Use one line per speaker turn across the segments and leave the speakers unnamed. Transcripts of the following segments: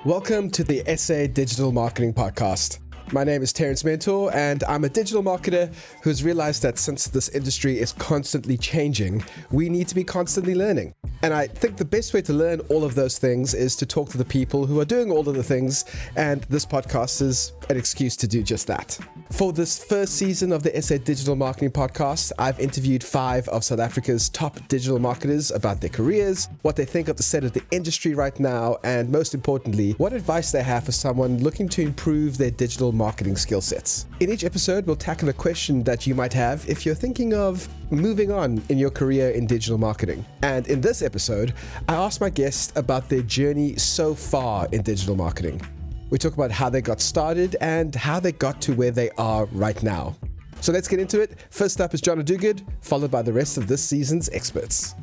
Welcome to the SA Digital Marketing Podcast. My name is Terence Mentor, and I'm a digital marketer who's realized that since this industry is constantly changing, we need to be constantly learning. And I think the best way to learn all of those things is to talk to the people who are doing all of the things, and this podcast is an excuse to do just that. For this first season of the SA Digital Marketing Podcast, I've interviewed 5 of South Africa's top digital marketers about their careers, what they think of the state of the industry right now, and most importantly, what advice they have for someone looking to improve their digital marketing skill sets. In each episode, we'll tackle a question that you might have if you're thinking of moving on in your career in digital marketing. And in this episode, I asked my guest about their journey so far in digital marketing. We talk about how they got started and how they got to where they are right now. So let's get into it. First up is John Odugood, followed by the rest of this season's experts.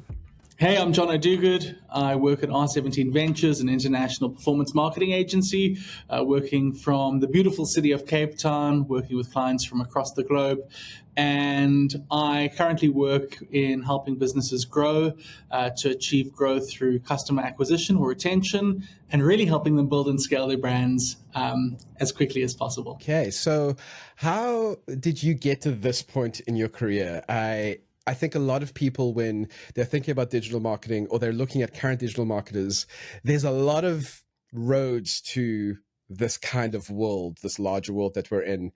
Hey, I'm John Odugood. I work at R17 Ventures, an international performance marketing agency, working from the beautiful city of Cape Town, working with clients from across the globe. And I currently work in helping businesses grow to achieve growth through customer acquisition or retention, and really helping them build and scale their brands as quickly as possible.
Okay, so how did you get to this point in your career? I think a lot of people, when they're thinking about digital marketing or they're looking at current digital marketers, there's a lot of roads to this kind of world, this larger world that we're in.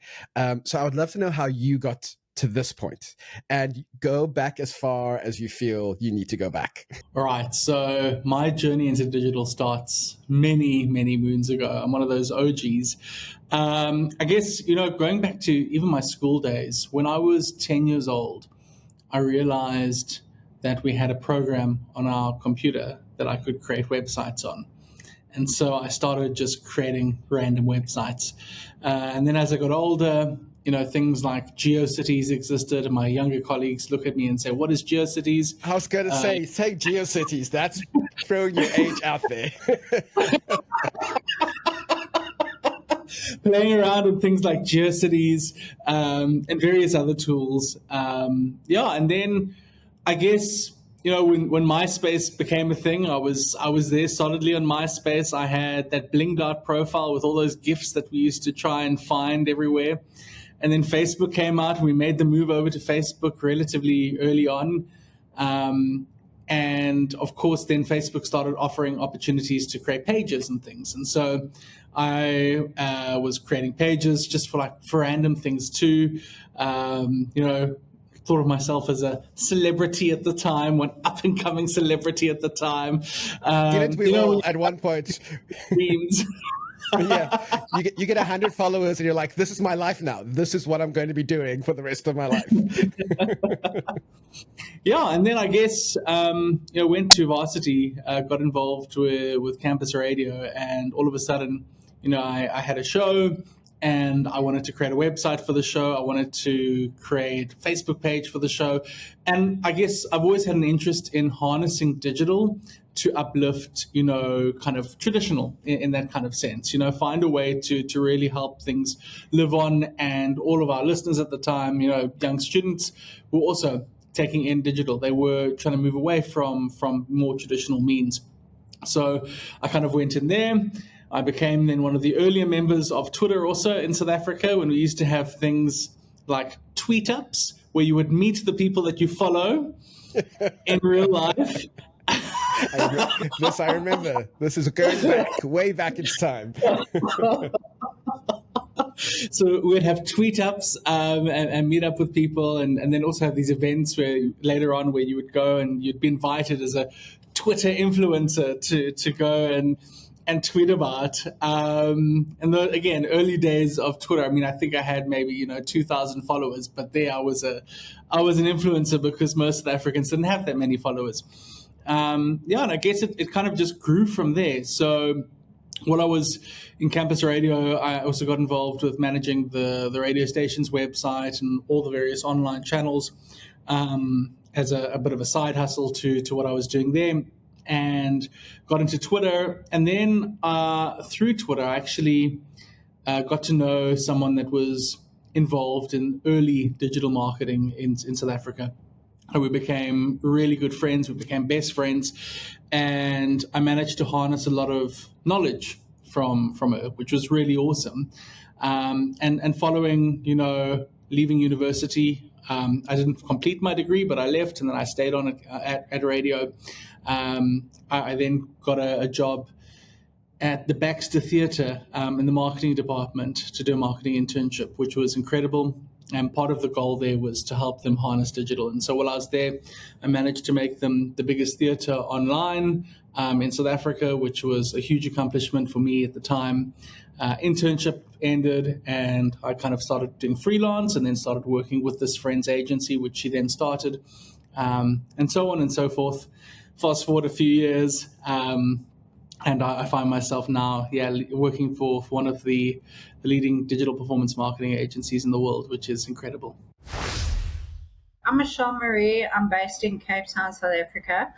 So I would love to know how you got to this point, and go back as far as you feel you need to go back.
All right. So my journey into digital starts many, many moons ago. I'm one of those OGs. I guess, going back to even my school days, when I was 10 years old, I realized that we had a program on our computer that I could create websites on. And so I started just creating random websites. And then as I got older, things like GeoCities existed, and my younger colleagues look at me and say, "What is GeoCities?"
I was going to say GeoCities. That's throwing your age out there.
Playing around with things like GeoCities and various other tools. And then I guess, when MySpace became a thing, I was there solidly on MySpace. I had that blinged out profile with all those GIFs that we used to try and find everywhere. And then Facebook came out, and we made the move over to Facebook relatively early on. And of course, then Facebook started offering opportunities to create pages and things. And so I was creating pages just for random things too. Thought of myself as a celebrity at the time, one up and coming celebrity at the time.
Didn't we all at one point?
Memes.
Yeah, you get 100 followers and you're like, this is my life now. This is what I'm going to be doing for the rest of my life.
Yeah, and then I guess went to varsity, got involved with campus radio, and all of a sudden, I had a show, and I wanted to create a website for the show. I wanted to create a Facebook page for the show, and I guess I've always had an interest in harnessing digital to uplift, kind of traditional in that kind of sense, find a way to really help things live on. And all of our listeners at the time, young students, were also taking in digital. They were trying to move away from more traditional means. So I kind of went in there. I became then one of the earlier members of Twitter also in South Africa, when we used to have things like tweet ups, where you would meet the people that you follow in real life.
This I remember. This is going back, way back in time.
So we'd have tweet ups and meet up with people, and then also have these events where later on where you would go and you'd be invited as a Twitter influencer to go and tweet about. Again, early days of Twitter. I mean, I think I had maybe 2,000 followers, but there I was an influencer because most South Africans didn't have that many followers. And I guess it kind of just grew from there. So while I was in campus radio, I also got involved with managing the radio station's website and all the various online channels as a bit of a side hustle to what I was doing there, and got into Twitter. And then through Twitter, I actually got to know someone that was involved in early digital marketing in South Africa. We became really good friends. We became best friends. And I managed to harness a lot of knowledge from her, which was really awesome. And following, leaving university, I didn't complete my degree, but I left and then I stayed on at radio. I then got a job at the Baxter Theatre in the marketing department to do a marketing internship, which was incredible. And part of the goal there was to help them harness digital. And so while I was there, I managed to make them the biggest theatre online in South Africa, which was a huge accomplishment for me at the time. Internship ended, and I kind of started doing freelance and then started working with this friend's agency, which she then started, and so on and so forth. Fast forward a few years, and I find myself now, working for one of the leading digital performance marketing agencies in the world, which is incredible.
I'm Michelle Marie. I'm based in Cape Town, South Africa.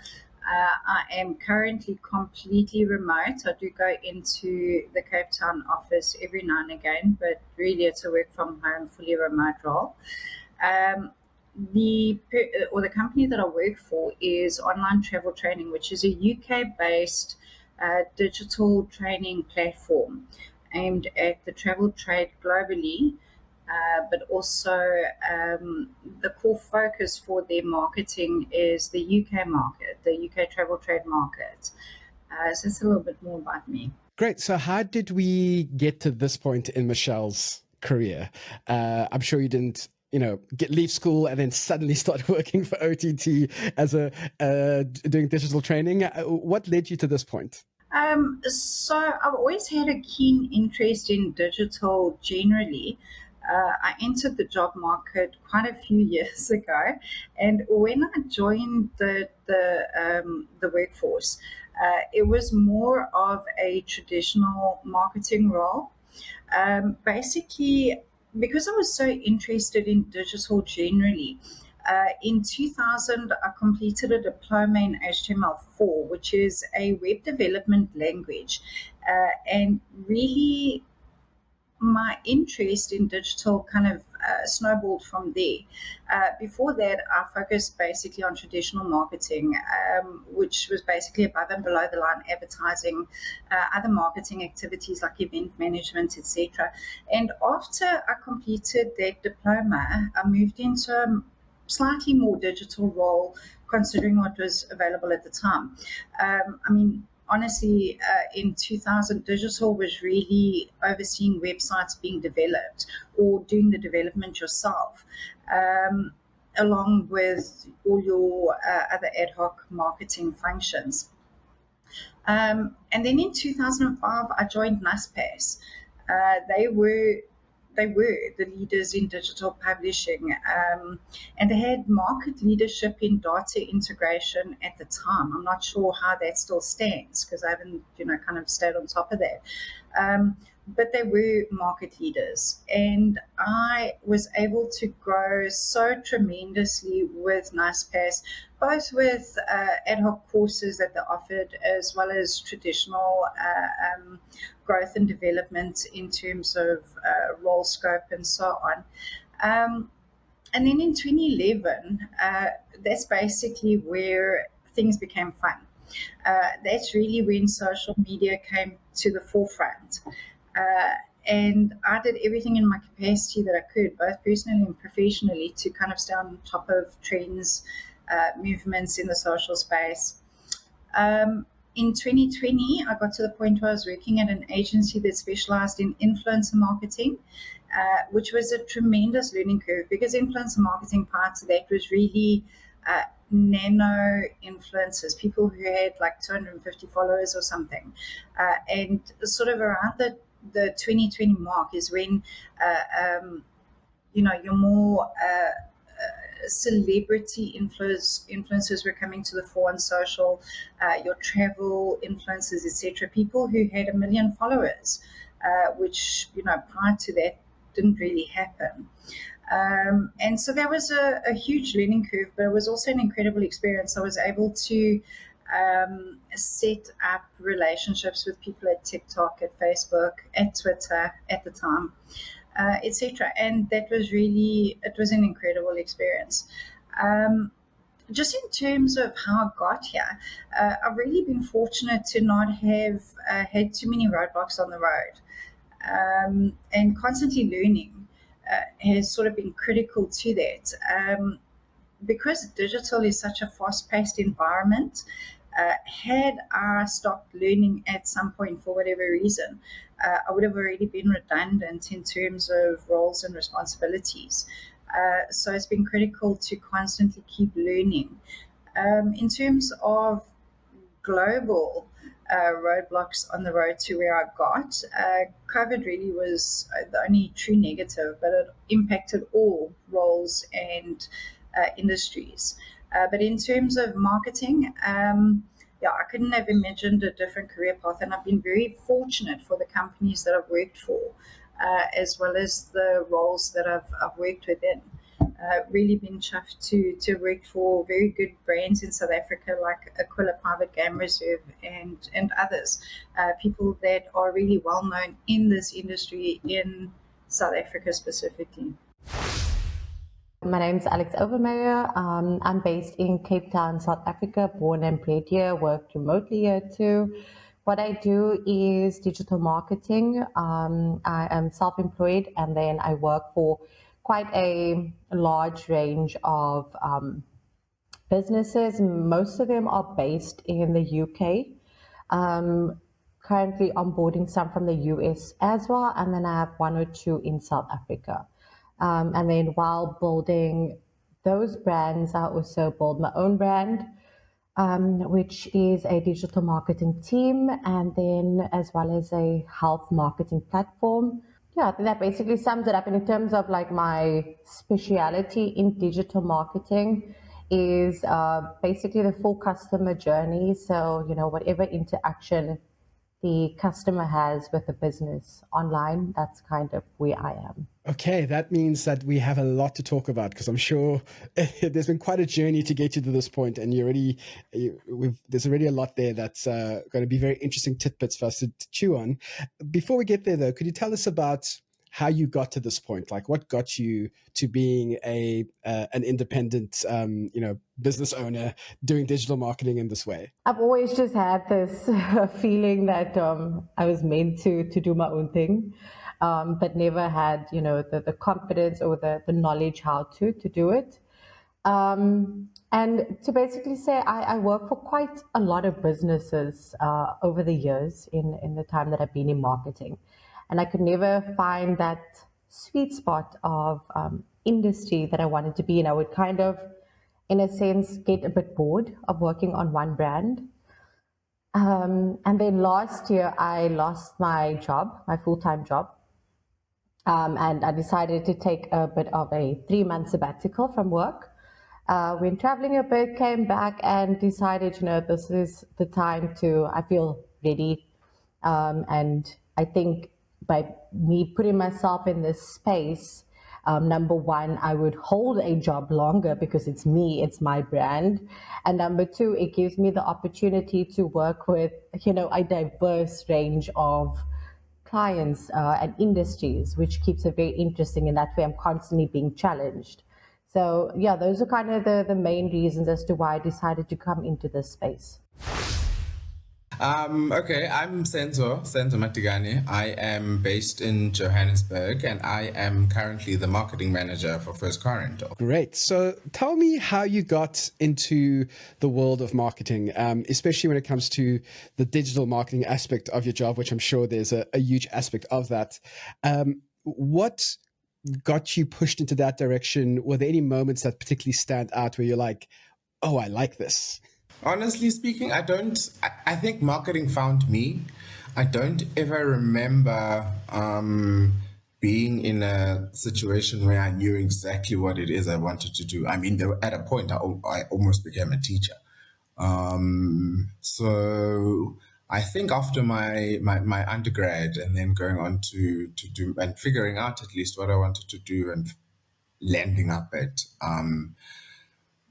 I am currently completely remote. I do go into the Cape Town office every now and again, but really it's a work from home, fully remote role. The company that I work for is Online Travel Training, which is a UK-based digital training platform aimed at the travel trade globally. But also the core focus for their marketing is the UK market, the UK travel trade market. So it's a little bit more about me.
Great. So how did we get to this point in Michelle's career? I'm sure you didn't, leave school and then suddenly start working for OTT as doing digital training. What led you to this point?
So I've always had a keen interest in digital generally. I entered the job market quite a few years ago, and when I joined the workforce, it was more of a traditional marketing role. Basically, because I was so interested in digital generally, in 2000, I completed a diploma in HTML4, which is a web development language, and really my interest in digital kind of snowballed from there. Before that, I focused basically on traditional marketing, which was basically above and below the line advertising, other marketing activities like event management, etc. And after I completed that diploma, I moved into a slightly more digital role, considering what was available at the time. Honestly, in 2000, digital was really overseeing websites being developed or doing the development yourself, along with all your other ad hoc marketing functions. And then in 2005, I joined Naspers. They were the leaders in digital publishing, and they had market leadership in data integration at the time. I'm not sure how that still stands because I haven't, kind of stayed on top of that. But they were market leaders, and I was able to grow so tremendously with Naspers, both with ad hoc courses that they offered, as well as traditional growth and development in terms of role scope and so on. And then in 2011, that's basically where things became fun. That's really when social media came to the forefront. And I did everything in my capacity that I could, both personally and professionally, to kind of stay on top of trends, movements in the social space. In 2020, I got to the point where I was working at an agency that specialized in influencer marketing, which was a tremendous learning curve because influencer marketing, part of that was really nano influencers, people who had like 250 followers or something. And sort of around the 2020 mark is when, you're more celebrity influencers were coming to the fore on social, your travel influencers, etc. People who had 1 million followers, which, prior to that didn't really happen. And so that was a huge learning curve, but it was also an incredible experience. I was able to set up relationships with people at TikTok, at Facebook, at Twitter at the time, etc. And that was it was an incredible experience. just in terms of how I got here, I've really been fortunate to not have had too many roadblocks on the road. And constantly learning has sort of been critical to that. Because digital is such a fast paced environment, had I stopped learning at some point for whatever reason, I would have already been redundant in terms of roles and responsibilities. So it's been critical to constantly keep learning. In terms of global roadblocks on the road to where I got, COVID really was the only true negative, but it impacted all roles and industries. But in terms of marketing, yeah, I couldn't have imagined a different career path, and I've been very fortunate for the companies that I've worked for, as well as the roles that I've worked within. Really been chuffed to work for very good brands in South Africa like Aquila Private Game Reserve and others, people that are really well known in this industry in South Africa specifically.
My name is Alex Overmeyer. I'm based in Cape Town, South Africa, born and bred here, worked remotely here too. What I do is digital marketing. I am self-employed, and then I work for quite a large range of businesses. Most of them are based in the UK. Currently onboarding some from the US as well, and then I have one or two in South Africa. And then while building those brands, I also build my own brand, which is a digital marketing team, and then as well as a health marketing platform. Yeah, I think that basically sums it up. And in terms of like my speciality in digital marketing is basically the full customer journey. So, whatever interaction the customer has with the business online, that's kind of where I am.
Okay, that means that we have a lot to talk about, because I'm sure there's been quite a journey to get you to this point, and there's already a lot there that's going to be very interesting tidbits for us to chew on. Before we get there, though, could you tell us about how you got to this point? Like, what got you to being an independent, business owner doing digital marketing in this way?
I've always just had this feeling that I was meant to do my own thing, but never had, the confidence or the knowledge how to do it. And to basically say, I work for quite a lot of businesses over the years in the time that I've been in marketing. And I could never find that sweet spot of industry that I wanted to be in. I would kind of, in a sense, get a bit bored of working on one brand. And then last year, I lost my job, my full-time job. And I decided to take a bit of a 3-month sabbatical from work. Went traveling a bit, came back and decided, this is the time I feel ready. And I think by me putting myself in this space, number one, I would hold a job longer because it's me, it's my brand. And number two, it gives me the opportunity to work with, a diverse range of clients and industries, which keeps it very interesting. In that way, I'm constantly being challenged. So yeah, those are kind of the main reasons as to why I decided to come into this space.
Okay, I'm Senzo Matigani. I am based in Johannesburg, and I am currently the marketing manager for First Car Rental.
Great. So tell me how you got into the world of marketing, especially when it comes to the digital marketing aspect of your job, which I'm sure there's a huge aspect of that. What got you pushed into that direction? Were there any moments that particularly stand out where you're like, oh, I like this?
Honestly speaking, I think marketing found me. I don't ever remember being in a situation where I knew exactly what it is I wanted to do. I mean, at a point, I almost became a teacher. So I think after my undergrad and then going on to do and figuring out at least what I wanted to do and landing up at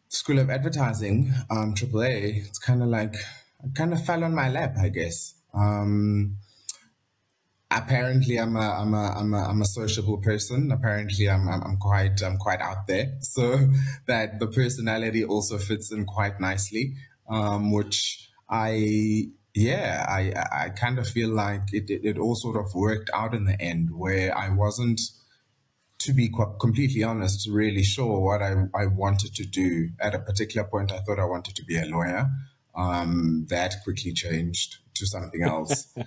School of Advertising, AAA, it's kind of like, I kind of fell on my lap, I guess. apparently I'm a sociable person. Apparently I'm quite out there. So that the personality also fits in quite nicely, which I kind of feel like it all sort of worked out in the end, where I wasn't, to be completely honest, really sure what I wanted to do. At a particular point, I thought I wanted to be a lawyer. That quickly changed to something else. So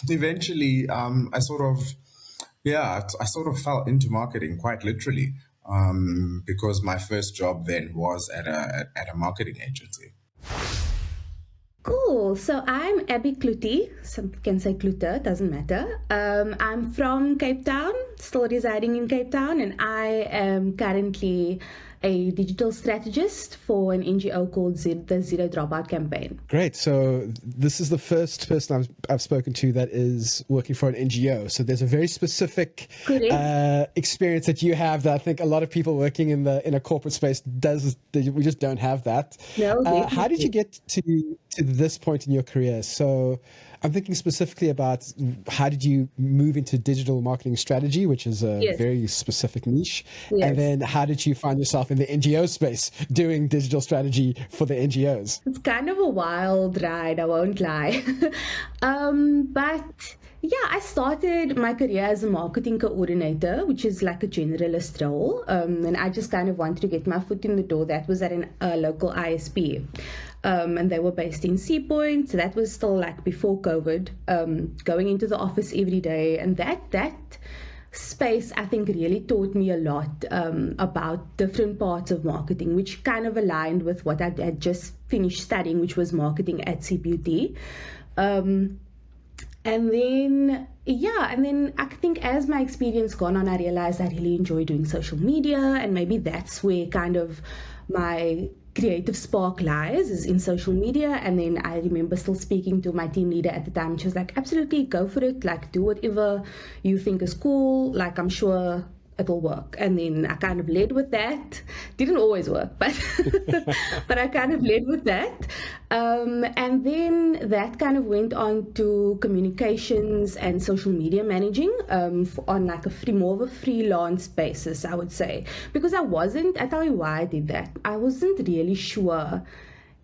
eventually, I sort of fell into marketing quite literally, because my first job then was at a marketing agency.
Cool. So I'm Abby Kluti. Some can say Kluter, doesn't matter. I'm from Cape Town, still residing in Cape Town, and I am currently a digital strategist for an NGO called the Zero Dropout Campaign.
Great. So this is the first person I've spoken to that is working for an NGO. So there's a very specific experience that you have that I think a lot of people working in a corporate space we just don't have that.
No,
how did you get to this point in your career? So I'm thinking specifically about how did you move into digital marketing strategy, which is a very specific niche.
Yes.
And then how did you find yourself in the NGO space doing digital strategy for the NGOs?
It's kind of a wild ride, I won't lie. But yeah, I started my career as a marketing coordinator, which is like a generalist role. And I just kind of wanted to get my foot in the door. That was at a local ISP. And they were based in Sea Point. So that was still like before COVID, going into the office every day. And that space, I think, really taught me a lot about different parts of marketing, which kind of aligned with what I had just finished studying, which was marketing at CPUT. And then I think as my experience gone on, I realized I really enjoy doing social media, and maybe that's where kind of my creative spark lies, is in social media. And then I remember still speaking to my team leader at the time. She was like, absolutely, go for it. Like, do whatever you think is cool. Like, I'm sure it'll work. And then I kind of led with that. Didn't always work, but but I kind of led with that. And then that kind of went on to communications and social media managing on like more of a freelance basis, I would say. Because I'll tell you why I did that. I wasn't really sure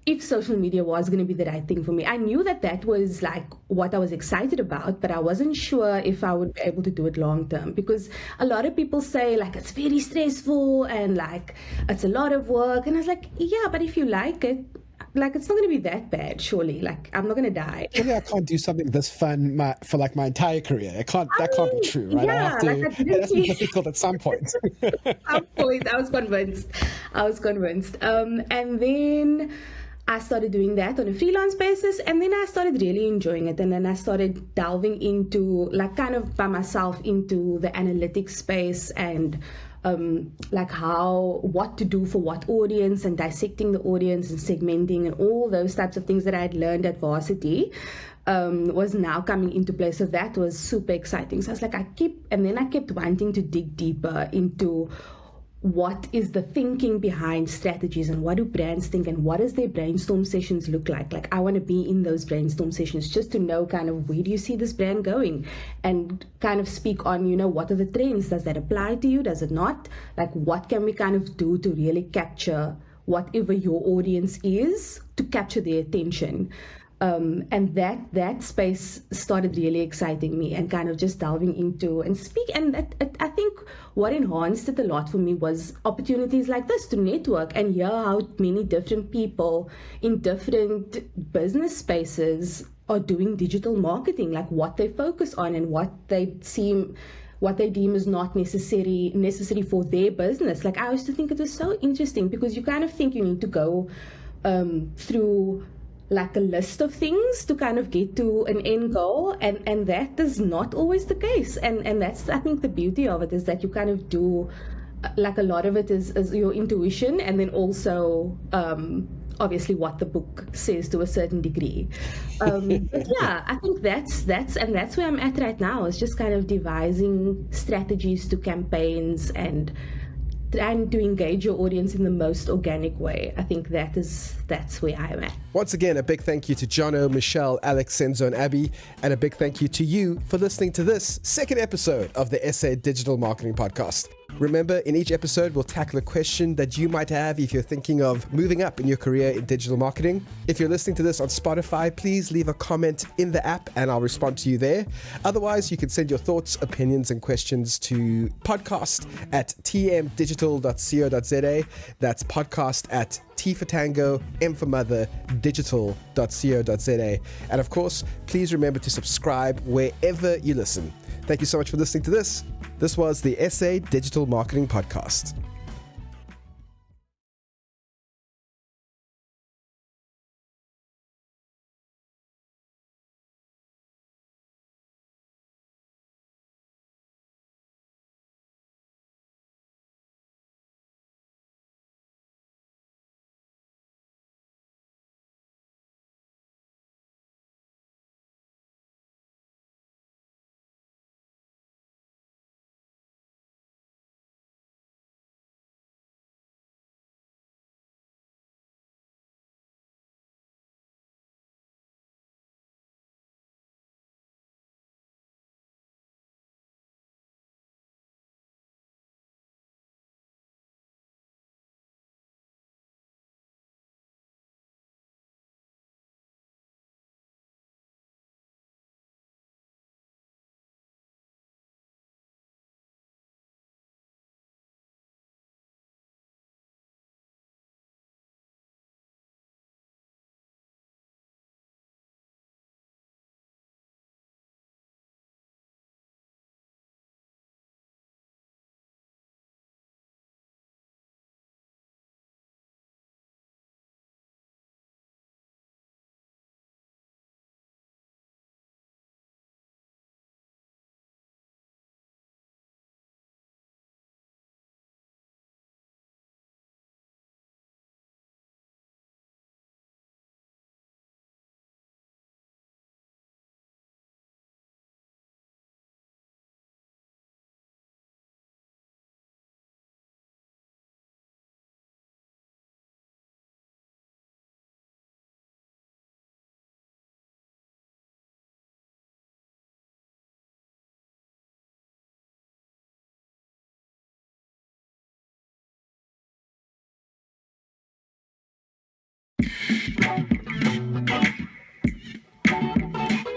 if social media was going to be the right thing for me. I knew that was like what I was excited about, but I wasn't sure if I would be able to do it long term, because a lot of people say like it's very stressful and like it's a lot of work. And I was like, yeah, but if you like it, like it's not going to be that bad, surely. Like I'm not going to die.
Surely I can't do something this fun for like my entire career. That can't be true, right?
Yeah,
it has to be difficult at some point.
I was convinced. And then I started doing that on a freelance basis, and then I started really enjoying it. And then I started delving into, like, kind of by myself into the analytics space and like what to do for what audience, and dissecting the audience and segmenting and all those types of things that I had learned at varsity was now coming into play. So that was super exciting. So I was like, I kept wanting to dig deeper into what is the thinking behind strategies, and what do brands think, and what does their brainstorm sessions look like? Like, I want to be in those brainstorm sessions just to know kind of where do you see this brand going, and kind of speak on, what are the trends? Does that apply to you? Does it not? Like, what can we kind of do to really capture whatever your audience is, to capture their attention? And that space started really exciting me, and kind of just delving into and speak. And I think what enhanced it a lot for me was opportunities like this to network and hear how many different people in different business spaces are doing digital marketing, like what they focus on and what they deem is not necessary for their business. Like, I used to think it was so interesting, because you kind of think you need to go through like a list of things to kind of get to an end goal, and that is not always the case. And that's, I think, the beauty of it, is that you kind of do, like, a lot of it is your intuition, and then also obviously what the book says to a certain degree. But yeah, I think that's where I'm at right now, is just kind of devising strategies to campaigns and trying to engage your audience in the most organic way. I think that's where I am at.
Once again, a big thank you to Jono, Michelle, Alex, Senzo, and Abby, and a big thank you to you for listening to this second episode of the SA Digital Marketing Podcast. Remember, in each episode, we'll tackle a question that you might have if you're thinking of moving up in your career in digital marketing. If you're listening to this on Spotify, please leave a comment in the app and I'll respond to you there. Otherwise, you can send your thoughts, opinions, and questions to podcast@tmdigital.co.za. That's podcast@T for Tango, M for Mother, digital.co.za. And of course, please remember to subscribe wherever you listen. Thank you so much for listening to this. This was the SA Digital Marketing Podcast.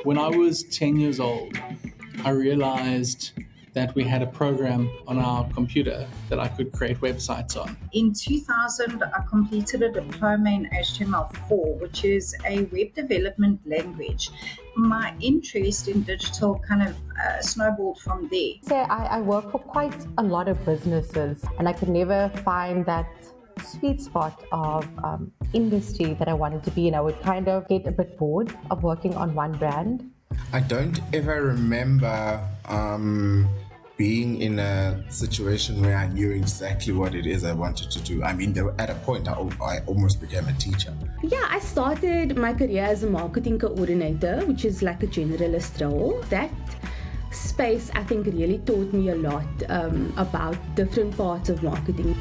When I was 10 years old, I realized that we had a program on our computer that I could create websites on.
In 2000, I completed a diploma in HTML4, which is a web development language. My interest in digital kind of snowballed from there.
So I work for quite a lot of businesses, and I could never find that sweet spot of industry that I wanted to be in. I would kind of get a bit bored of working on one brand.
I don't ever remember being in a situation where I knew exactly what it is I wanted to do. I mean, at a point, I almost became a teacher.
Yeah, I started my career as a marketing coordinator, which is like a generalist role. That space, I think, really taught me a lot about different parts of marketing.